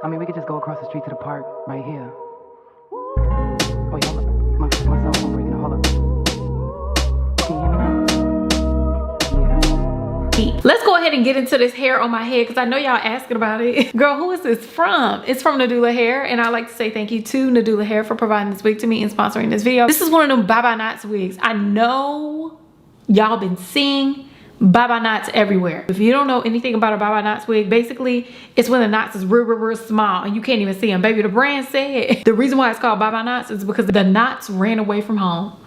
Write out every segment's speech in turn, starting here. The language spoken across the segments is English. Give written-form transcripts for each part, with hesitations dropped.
I mean, we could just go across the street to the park right here. Oh, yeah, hold up. My cell phone ringing. Hold up. Can you hear me now? Yeah. Let's go ahead and get into this hair on my head because I know y'all asking about it. Girl, who is this from? It's from NADULA Hair, and I'd like to say thank you to NADULA Hair for providing this wig to me and sponsoring this video. This is one of them bye-bye knots wigs. I know y'all been seeing bye-bye knots everywhere. If you don't know anything about a bye-bye knots wig, basically it's when the knots is real small and you can't even see them. Baby, the brand said the reason why it's called bye-bye knots is because the knots ran away from home.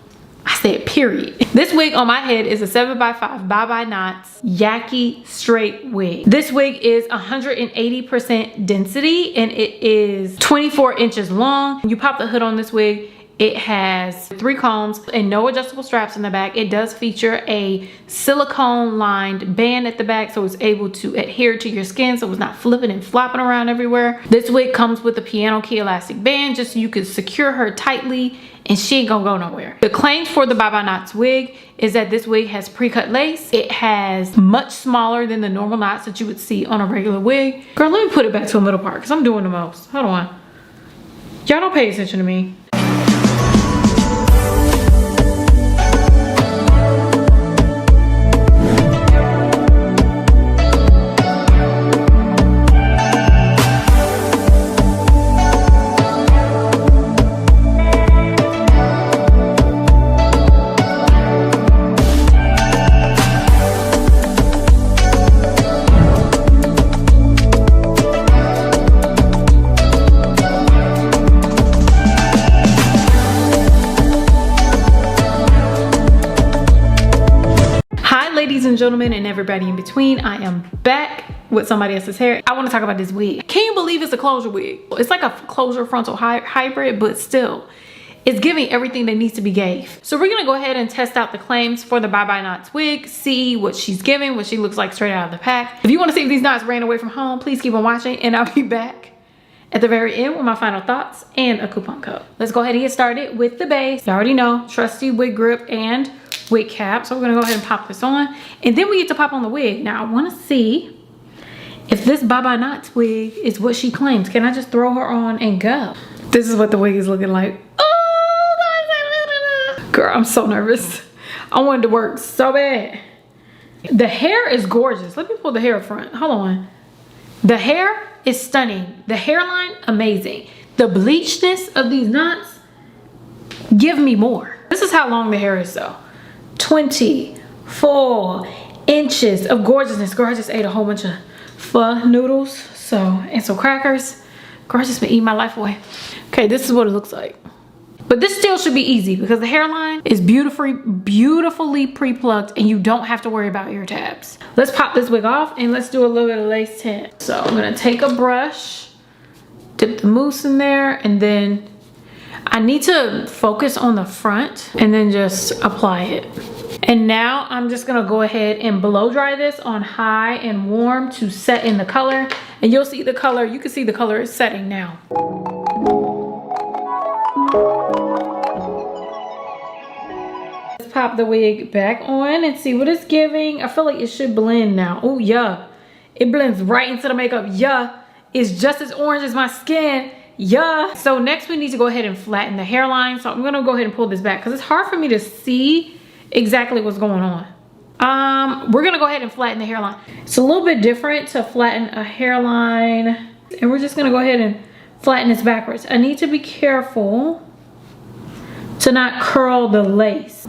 I said period. This wig on my head is a 7x5 bye-bye knots YAKI straight wig. This wig is 180% density and it is 24 inches long. You pop the hood on this wig. It has 3 combs and no adjustable straps in the back. It does feature a silicone lined band at the back so it's able to adhere to your skin so it's not flipping and flopping around everywhere. This wig comes with a piano key elastic band just so you can secure her tightly and she ain't gonna go nowhere. The claims for the bye-bye knots wig is that this wig has pre-cut lace. It has much smaller than the normal knots that you would see on a regular wig. Girl, let me put it back to a middle part because I'm doing the most. Hold on. Y'all don't pay attention to me. Ladies and gentlemen and everybody in between, I am back with somebody else's hair. I want to talk about this wig. Can you believe it's a closure wig? It's like a closure frontal hybrid, but still it's giving everything that needs to be gave. So we're gonna go ahead and test out the claims for the bye-bye knots wig, see what she's giving, what she looks like straight out of the pack. If you want to see if these knots ran away from home, please keep on watching and I'll be back at the very end with my final thoughts and a coupon code. Let's go ahead and get started with the base. You already know, trusty wig grip and wig cap. So we're gonna go ahead and pop this on and then we get to pop on the wig. Now I want to see if this bye-bye knots wig is what she claims. Can I just throw her on and go? This is what the wig is looking like. Oh, girl, I'm so nervous. I wanted to work so bad. The hair is gorgeous. Let me pull the hair up front. Hold on. The hair is stunning. The hairline, amazing. The bleachedness of these knots, give me more. This is how long the hair is though. 24 inches of gorgeousness. Girl, I just ate a whole bunch of pho noodles and some crackers. Girl, I just been eating my life away. Okay, this is what it looks like. But this still should be easy because the hairline is beautifully pre-plucked and you don't have to worry about ear tabs. Let's pop this wig off and let's do a little bit of lace tint. So I'm gonna take a brush, dip the mousse in there, and then I need to focus on the front and then just apply it. And now I'm just gonna go ahead and blow dry this on high and warm to set in the color. And you'll see the color, you can see the color is setting now. Let's pop the wig back on and see what it's giving. I feel like it should blend now. Oh yeah, it blends right into the makeup. Yeah, it's just as orange as my skin. Yeah. So next we need to go ahead and flatten the hairline. So I'm gonna go ahead and pull this back because it's hard for me to see exactly what's going on. We're gonna go ahead and flatten the hairline. It's a little bit different to flatten a hairline. And we're just gonna go ahead and flatten this backwards. I need to be careful to not curl the lace.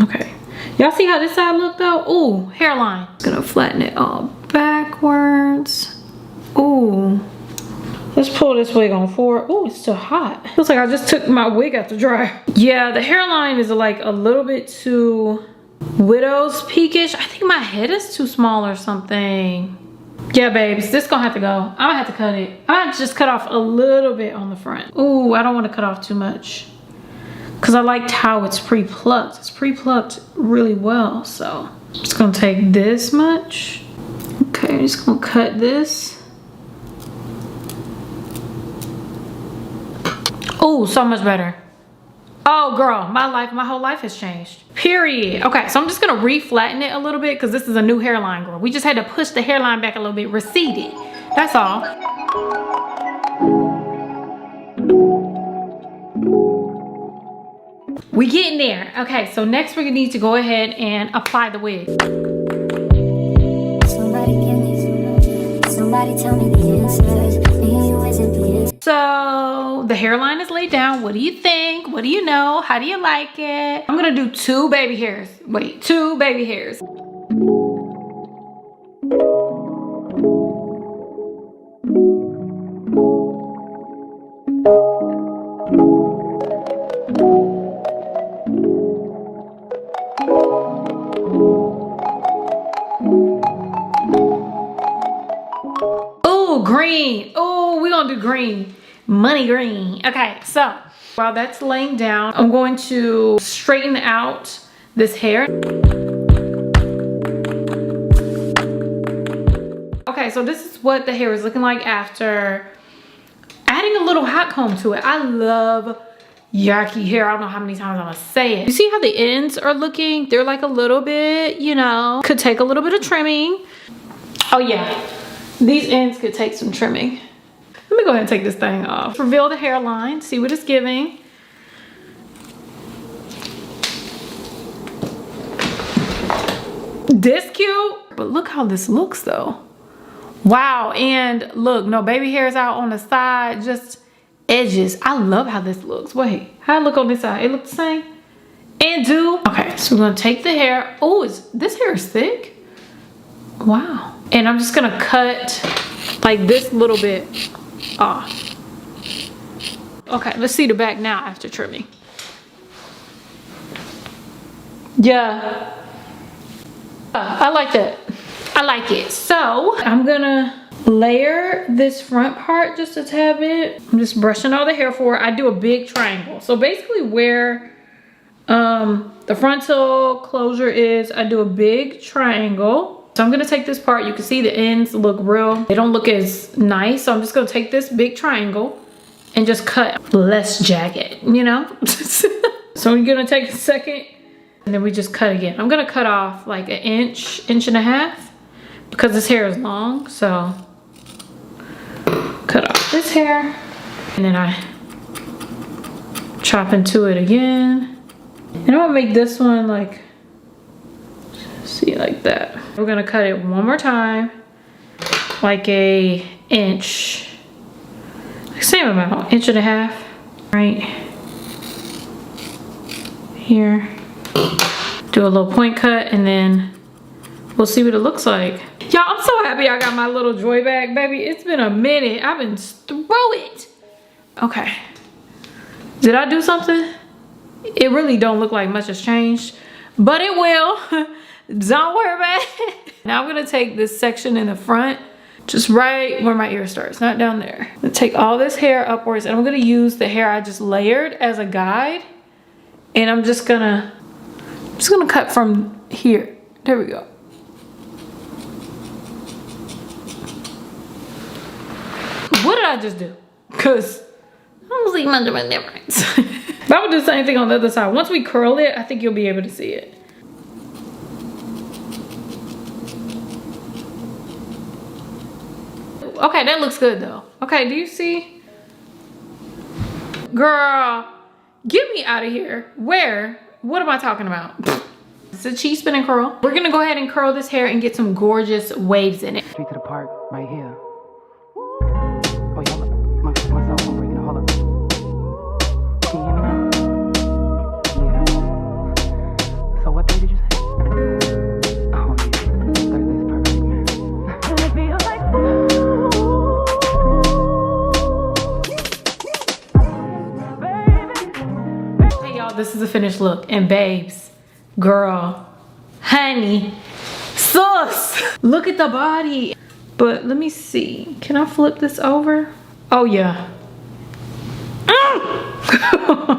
Okay. Y'all see how this side looked though? Ooh, hairline. Gonna flatten it all backwards. Ooh, let's pull this wig on forward. Ooh, it's still hot. Feels like I just took my wig out the dryer. Yeah, the hairline is like a little bit too widow's peakish. I think my head is too small or something. Yeah, babes, this gonna have to go. I'm gonna have to cut it. I'm gonna just cut off a little bit on the front. Ooh, I don't want to cut off too much because I liked how it's pre-plucked. It's pre-plucked really well. So I'm just gonna take this much. Okay, I'm just gonna cut this. Oh, so much better. Oh girl, my whole life has changed. Period. Okay, so I'm just gonna re-flatten it a little bit because this is a new hairline, girl. We just had to push the hairline back a little bit, recede it. That's all. We getting there. Okay, so next we're gonna need to go ahead and apply the wig. Somebody tell me the answers. So the hairline is laid down. What do you think? What do you know? How do you like it? I'm gonna do 2 baby hairs. Wait, 2 baby hairs. Green. Oh, we're gonna do green. Money green. Okay, so while that's laying down, I'm going to straighten out this hair. Okay, so this is what the hair is looking like after adding a little hot comb to it. I love YAKI hair. I don't know how many times I'm gonna say it. You see how the ends are looking? They're like a little bit, you know, could take a little bit of trimming. Oh yeah. These ends could take some trimming. Let me go ahead and take this thing off. Reveal the hairline, see what it's giving. This cute, but look how this looks though. Wow, and look, no baby hairs out on the side, just edges. I love how this looks. Wait, how it look on this side? It look the same? And do. Okay, so we're gonna take the hair. Oh, this hair is thick. Wow. And I'm just gonna cut like this little bit off. Okay, let's see the back now after trimming. Yeah, I like that. I like it. So I'm gonna layer this front part just a tad bit. I'm just brushing all the hair forward. I do a big triangle. So basically where the frontal closure is, I do a big triangle. So I'm gonna take this part. You can see the ends look real. They don't look as nice. So I'm just gonna take this big triangle and just cut less jagged, you know? So we're gonna take a second and then we just cut again. I'm gonna cut off like an inch, inch and a half because this hair is long. So cut off this hair and then I chop into it again. And I'm gonna make this one like, see, like that. We're gonna cut it one more time, like a inch, same amount, inch and a half, right here. Do a little point cut and then we'll see what it looks like. Y'all, I'm so happy I got my little joy back, baby. It's been a minute. I've been through it. Okay. Did I do something? It really don't look like much has changed, but it will. Don't worry about it. Now I'm gonna take this section in the front, just right where my ear starts, not down there. I'm gonna take all this hair upwards and I'm gonna use the hair I just layered as a guide. And I'm just gonna cut from here. There we go. What did I just do? Cause I don't see much of a difference. But I would do the same thing on the other side. Once we curl it, I think you'll be able to see it. Okay, that looks good though. Okay, do you see? Girl, get me out of here. Where? What am I talking about? It's a cheese spin and curl. We're gonna go ahead and curl this hair and get some gorgeous waves in it. Straight to the park, right here. Oh, yeah, my cell phone ringing. Hold up. Can you hear me now? Yeah. So what day did you say? Oh, yeah. Thursday's perfect, man. Hey, y'all, this is a finished look. And babes, girl, honey, sus, look at the body. But let me see, can I flip this over? Oh yeah.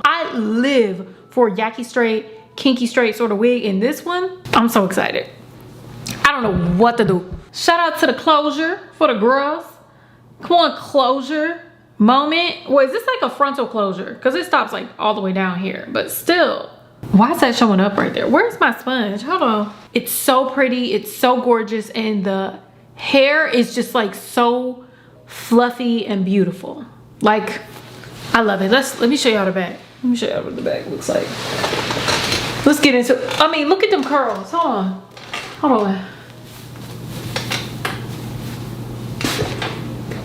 I live for YAKI straight, kinky straight sort of wig. In this one, I'm so excited. I don't know what to do. Shout out to the closure for the girls. Come on, closure. moment. Well, is this like a frontal closure? Because it stops like all the way down here, but still. Why is that showing up right there? Where's my sponge? Hold on. It's so pretty. It's so gorgeous. And the hair is just like so fluffy and beautiful. Like, I love it. Let me show y'all the back. Let me show y'all what the back looks like. Let's get into, I mean, look at them curls. Hold on. Hold on.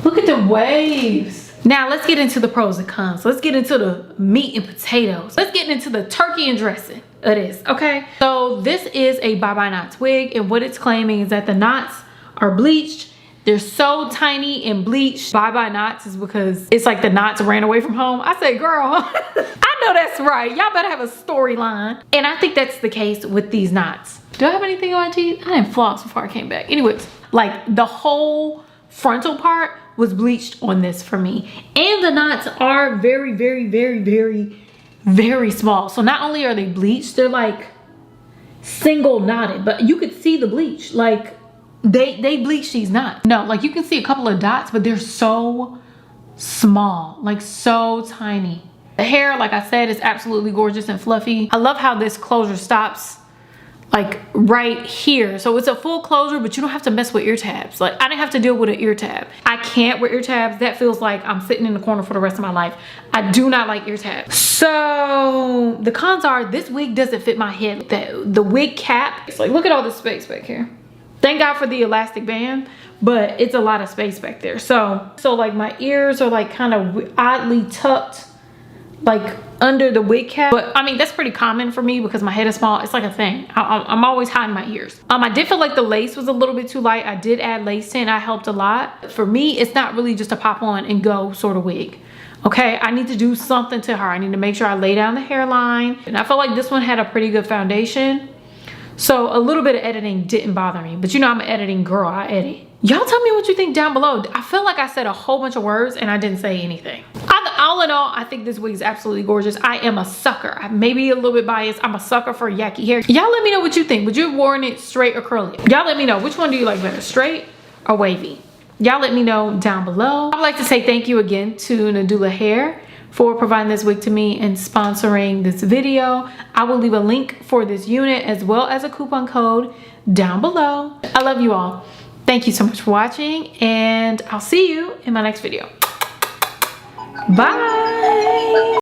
Look at the waves. Now let's get into the pros and cons. Let's get into the meat and potatoes. Let's get into the turkey and dressing of this, okay? So this is a Bye Bye Knots wig, and what it's claiming is that the knots are bleached. They're so tiny and bleached. Bye Bye Knots is because it's like the knots ran away from home. I said, girl, I know that's right. Y'all better have a storyline. And I think that's the case with these knots. Do I have anything on my teeth? I didn't floss before I came back. Anyways, like the whole frontal part was bleached on this for me. And the knots are very, very, very, very, very small. So not only are they bleached, they're like single knotted, but you could see the bleach. Like they bleach these knots. No, like you can see a couple of dots, but they're so small, like so tiny. The hair, like I said, is absolutely gorgeous and fluffy. I love how this closure stops like right here. So it's a full closure, but you don't have to mess with ear tabs. Like I didn't have to deal with an ear tab. I can't wear ear tabs. That feels like I'm sitting in the corner for the rest of my life. I do not like ear tabs. So the cons are this wig doesn't fit my head. The wig cap, it's like, look at all this space back here. Thank God for the elastic band, but it's a lot of space back there. So like my ears are like kind of oddly tucked like under the wig cap, but I mean that's pretty common for me because my head is small. It's like a thing. I'm always hiding my ears. I did feel like the lace was a little bit too light. I did add lace in. I helped a lot. For me, it's not really just a pop on and go sort of wig. Okay, I need to do something to her. I need to make sure I lay down the hairline, and I felt like this one had a pretty good foundation. So a little bit of editing didn't bother me, but you know I'm an editing girl. I edit. Y'all tell me what you think down below. I feel like I said a whole bunch of words and I didn't say anything. All in all, I think this wig is absolutely gorgeous. I am a sucker. I may be a little bit biased. I'm a sucker for YAKI hair. Y'all let me know what you think. Would you have worn it straight or curly? Y'all let me know. Which one do you like better, straight or wavy? Y'all let me know down below. I'd like to say thank you again to NADULA Hair for providing this wig to me and sponsoring this video. I will leave a link for this unit as well as a coupon code down below. I love you all. Thank you so much for watching, and I'll see you in my next video. Bye.